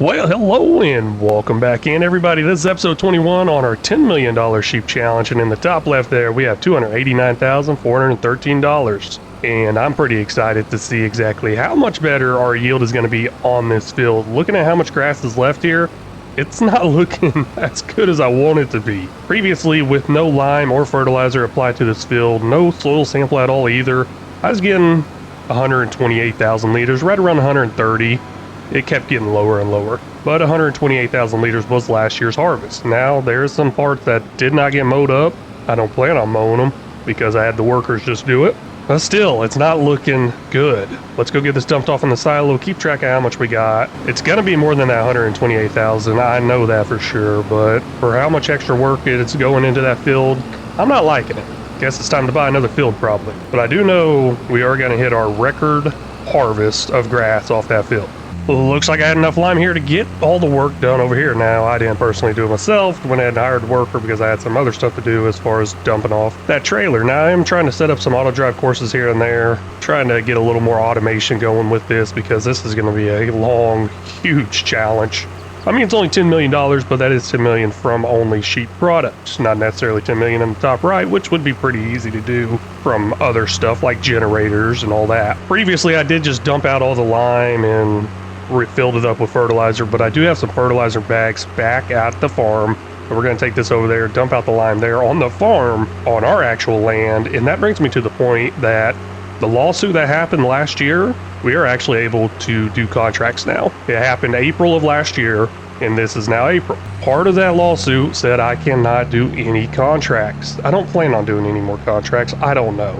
Well, hello and welcome back in, everybody. This is episode 21 on our $10 million sheep challenge, and in the top left there, we have $289,413. And I'm pretty excited to see exactly how much better our yield is going to be on this field. Looking at how much grass is left here, it's not looking as good as I want it to be. Previously, with no lime or fertilizer applied to this field, no soil sample at all either, I was getting 128,000 liters, right around 130. It kept getting lower and lower, but 128,000 liters was last year's harvest. Now, there's some parts that did not get mowed up. I don't plan on mowing them because I had the workers just do it. But still, it's not looking good. Let's go get this dumped off in the silo, keep track of how much we got. It's gonna be more than that 128,000, I know that for sure, but for how much extra work it's going into that field, I'm not liking it. Guess it's time to buy another field probably. But I do know we are gonna hit our record harvest of grass off that field. Looks like I had enough lime here to get all the work done over here. Now, I didn't personally do it myself. Went ahead and hired a worker because I had some other stuff to do as far as dumping off that trailer. Now, I am trying to set up some auto drive courses here and there, trying to get a little more automation going with this because this is going to be a long, huge challenge. I mean, it's only $10 million, but that is $10 million from only sheep products, not necessarily $10 million in the top right, which would be pretty easy to do from other stuff like generators and all that. Previously, I did just dump out all the lime and filled it up with fertilizer, but I do have some fertilizer bags back at the farm, and we're going to take this over there, dump out the lime there on the farm on our actual land. And that brings me to the point that the lawsuit that happened last year, we are actually able to do contracts now. It happened April of last year, and this is now April. Part of that lawsuit said I cannot do any contracts. I don't plan on doing any more contracts. I don't know.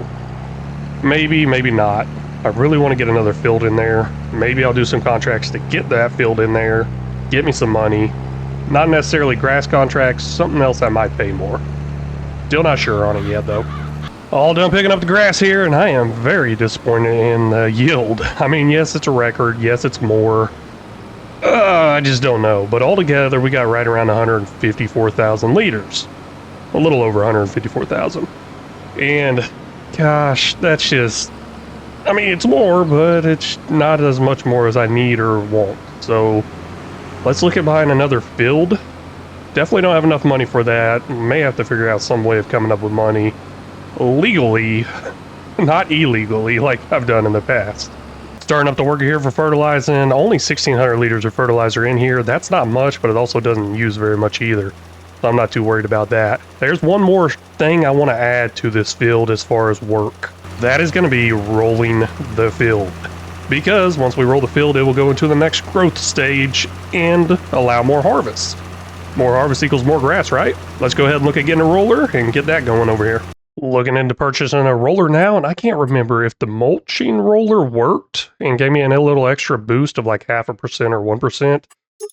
Maybe, maybe not. I really want to get another field in there. Maybe I'll do some contracts to get that field in there, get me some money. Not necessarily grass contracts, something else I might pay more. Still not sure on it yet though. All done picking up the grass here, and I am very disappointed in the yield. I mean, yes, it's a record. Yes, it's more. I just don't know. But altogether, we got right around 154,000 liters. A little over 154,000. And gosh, that's just... I mean, it's more, but it's not as much more as I need or want. So let's look at buying another field. Definitely don't have enough money for that. May have to figure out some way of coming up with money legally, not illegally like I've done in the past. Starting up the worker here for fertilizing. Only 1,600 liters of fertilizer in here. That's not much, but it also doesn't use very much either. So I'm not too worried about that. There's one more thing I want to add to this field as far as work. That is going to be rolling the field, because once we roll the field, it will go into the next growth stage and allow more harvest. More harvest equals more grass, right? Let's go ahead and look at getting a roller and get that going over here. Looking into purchasing a roller now, and I can't remember if the mulching roller worked and gave me a little extra boost of like 0.5% or 1%,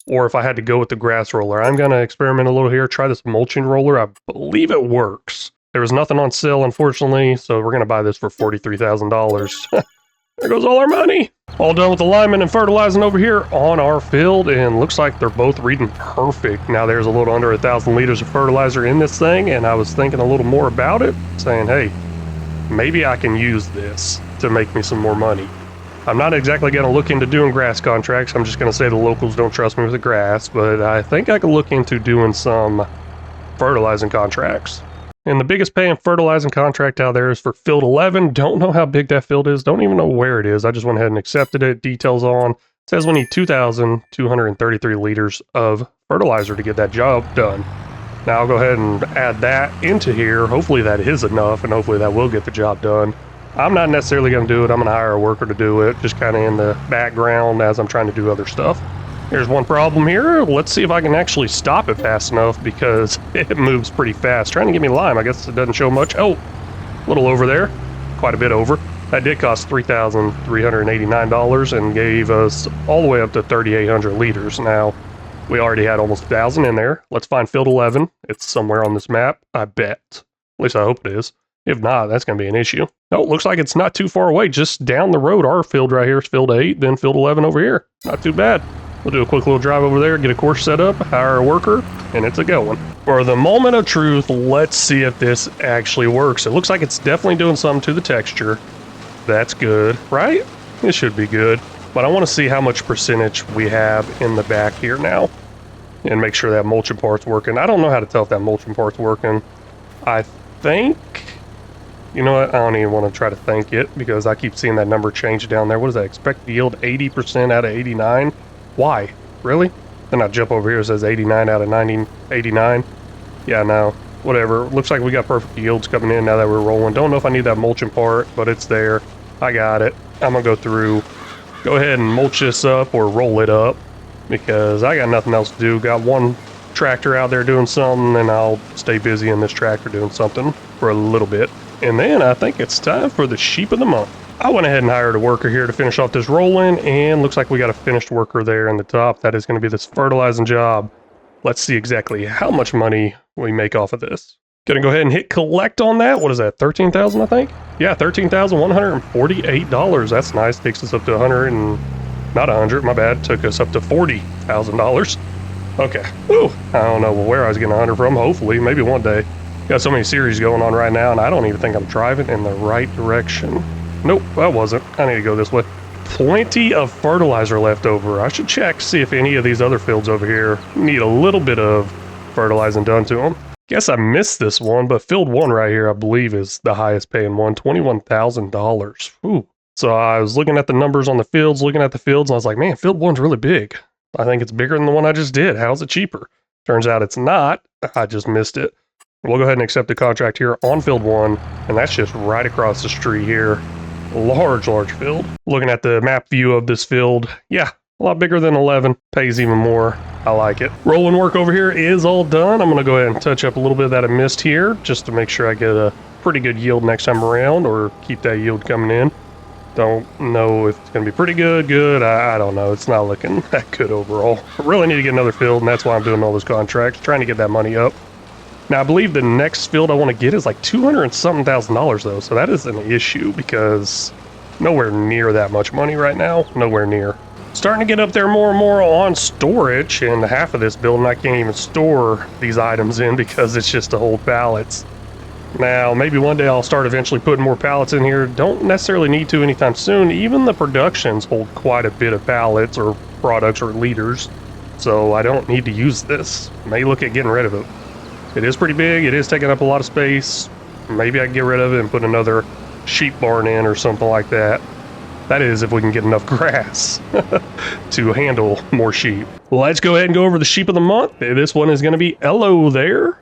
or if I had to go with the grass roller. I'm going to experiment a little here, try this mulching roller. I believe it works. There was nothing on sale, unfortunately, so we're going to buy this for $43,000. There goes all our money. All done with the linemen and fertilizing over here on our field, and looks like they're both reading perfect. Now there's a little under 1,000 liters of fertilizer in this thing, and I was thinking a little more about it, saying, hey, maybe I can use this to make me some more money. I'm not exactly going to look into doing grass contracts. I'm just going to say the locals don't trust me with the grass, but I think I could look into doing some fertilizing contracts. And the biggest paying fertilizing contract out there is for field 11. Don't know how big that field is. Don't even know where it is. I just went ahead and accepted it. Details on. It says we need 2,233 liters of fertilizer to get that job done. Now I'll go ahead and add that into here. Hopefully that is enough, and hopefully that will get the job done. I'm not necessarily going to do it. I'm going to hire a worker to do it, just kind of in the background as I'm trying to do other stuff. Here's one problem here. Let's see if I can actually stop it fast enough, because it moves pretty fast. Trying to get me lime. I guess it doesn't show much. Oh, a little over there. Quite a bit over. That did cost $3,389 and gave us all the way up to 3,800 liters. Now, we already had almost 1,000 in there. Let's find field 11. It's somewhere on this map, I bet. At least I hope it is. If not, that's going to be an issue. Oh, looks like it's not too far away. Just down the road, our field right here is field 8, then field 11 over here. Not too bad. We'll do a quick little drive over there, get a course set up, hire a worker, and it's a going. For the moment of truth, let's see if this actually works. It looks like it's definitely doing something to the texture. That's good, right? It should be good. But I want to see how much percentage we have in the back here now and make sure that mulching part's working. I don't know how to tell if that mulching part's working. I think, you know what, I don't even want to try to think it because I keep seeing that number change down there. What is that? Expected yield 80% out of 89. Why? Really? Then I jump over here, it says 89 out of 89. Yeah, no, whatever. Looks like we got perfect yields coming in now that we're rolling. Don't know if I need that mulching part, but it's there. I got it. I'm gonna go through, go ahead and mulch this up or roll it up because I got nothing else to do. Got one tractor out there doing something, and I'll stay busy in this tractor doing something for a little bit. And then I think it's time for the sheep of the month. I went ahead and hired a worker here to finish off this rolling, and looks like we got a finished worker there in the top. That is going to be this fertilizing job. Let's see exactly how much money we make off of this. Gonna go ahead and hit collect on that. What is that, 13,000 I think? Yeah, $13,148. That's nice. Takes us up to 100 and, not 100, my bad. Took us up to $40,000. Okay. Ooh, I don't know where I was getting 100 from. Hopefully, maybe one day. Got so many series going on right now, and I don't even think I'm driving in the right direction. Nope, that wasn't. I need to go this way. Plenty of fertilizer left over. I should check, see if any of these other fields over here need a little bit of fertilizing done to them. Guess I missed this one, but field 1 right here, I believe, is the highest paying one, $21,000. Ooh. So I was looking at the numbers on the fields, and I was like, man, field 1's really big. I think it's bigger than the one I just did. How's it cheaper? Turns out it's not. I just missed it. We'll go ahead and accept the contract here on field 1, and that's just right across the street here. Large field. Looking at the map view of this field, yeah, a lot bigger than 11. Pays even more. I like it. Rolling work over here is all done. I'm going to go ahead and touch up a little bit that I missed here, just to make sure I get a pretty good yield next time around, or keep that yield coming in. Don't know if it's going to be pretty good. I don't know. It's not looking that good overall. I really need to get another field, and that's why I'm doing all those contracts, trying to get that money up. Now, I believe the next field I want to get is like $200 and something thousand though, so that is an issue because nowhere near that much money right now. Nowhere near. Starting to get up there more and more on storage, and half of this building I can't even store these items in because it's just to hold pallets. Now, maybe one day I'll start eventually putting more pallets in here. Don't necessarily need to anytime soon. Even the productions hold quite a bit of pallets or products or liters, so I don't need to use this. May look at getting rid of it. It is pretty big. It is taking up a lot of space. Maybe I can get rid of it and put another sheep barn in or something like that. That is, if we can get enough grass to handle more sheep. Let's go ahead and go over the sheep of the month. This one is going to be Hello There.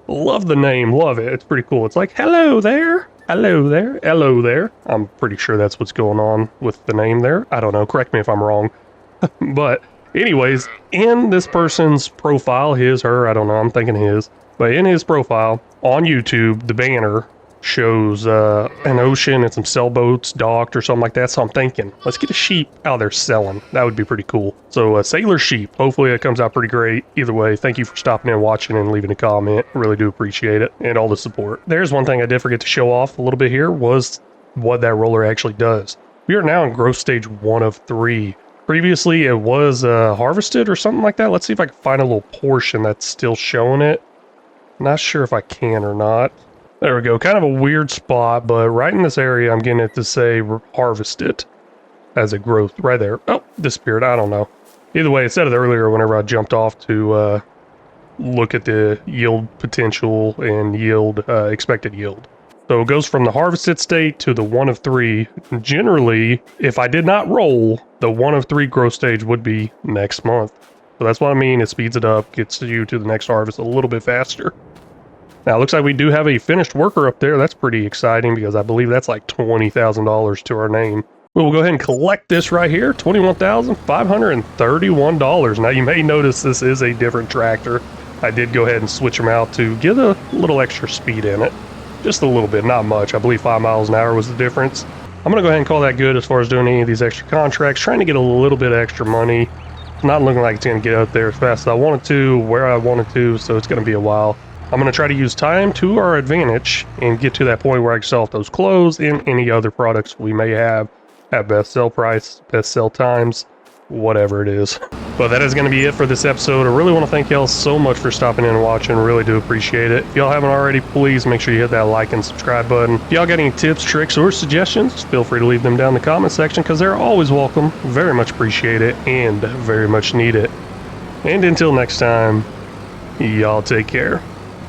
Love the name. Love it. It's pretty cool. It's like, hello there. Hello there. Hello there. I'm pretty sure that's what's going on with the name there. I don't know. Correct me if I'm wrong. But anyways, in this person's profile, his, her, I don't know. I'm thinking his. But in his profile on YouTube, the banner shows an ocean and some sailboats docked or something like that. So I'm thinking, let's get a sheep out there selling. That would be pretty cool. So sailor sheep. Hopefully it comes out pretty great. Either way, thank you for stopping in, watching, and leaving a comment. Really do appreciate it, and all the support. There's one thing I did forget to show off a little bit here, was what that roller actually does. We are now in growth stage 1 of 3. Previously it was harvested or something like that. Let's see if I can find a little portion that's still showing it. Not sure if I can or not. There we go. Kind of a weird spot, but right in this area, I'm getting it to say harvested as a growth right there. Oh, disappeared. I don't know. Either way, it said it earlier whenever I jumped off to look at the yield potential and yield expected yield. So it goes from the harvested state to the 1 of 3. Generally, if I did not roll, the 1 of 3 growth stage would be next month. So that's what I mean. It speeds it up, gets you to the next harvest a little bit faster. Now, it looks like we do have a finished worker up there. That's pretty exciting because I believe that's like $20,000 to our name. We'll go ahead and collect this right here, $21,531. Now, you may notice this is a different tractor. I did go ahead and switch them out to get a little extra speed in it. Just a little bit, not much. I believe 5 miles an hour was the difference. I'm going to go ahead and call that good as far as doing any of these extra contracts, trying to get a little bit of extra money. It's not looking like it's going to get out there as fast as I wanted to, where I wanted to, so it's going to be a while. I'm going to try to use time to our advantage and get to that point where I can sell off those clothes and any other products we may have at best sell price, best sell times. whatever it is. But that is going to be it for this episode. I really want to thank y'all so much for stopping in and watching. Really do appreciate it. If y'all haven't already, please make sure you hit that like and subscribe button. If y'all got any tips, tricks, or suggestions, feel free to leave them down in the comment section because they're always welcome. Very much appreciate it and very much need it. And until next time, y'all take care.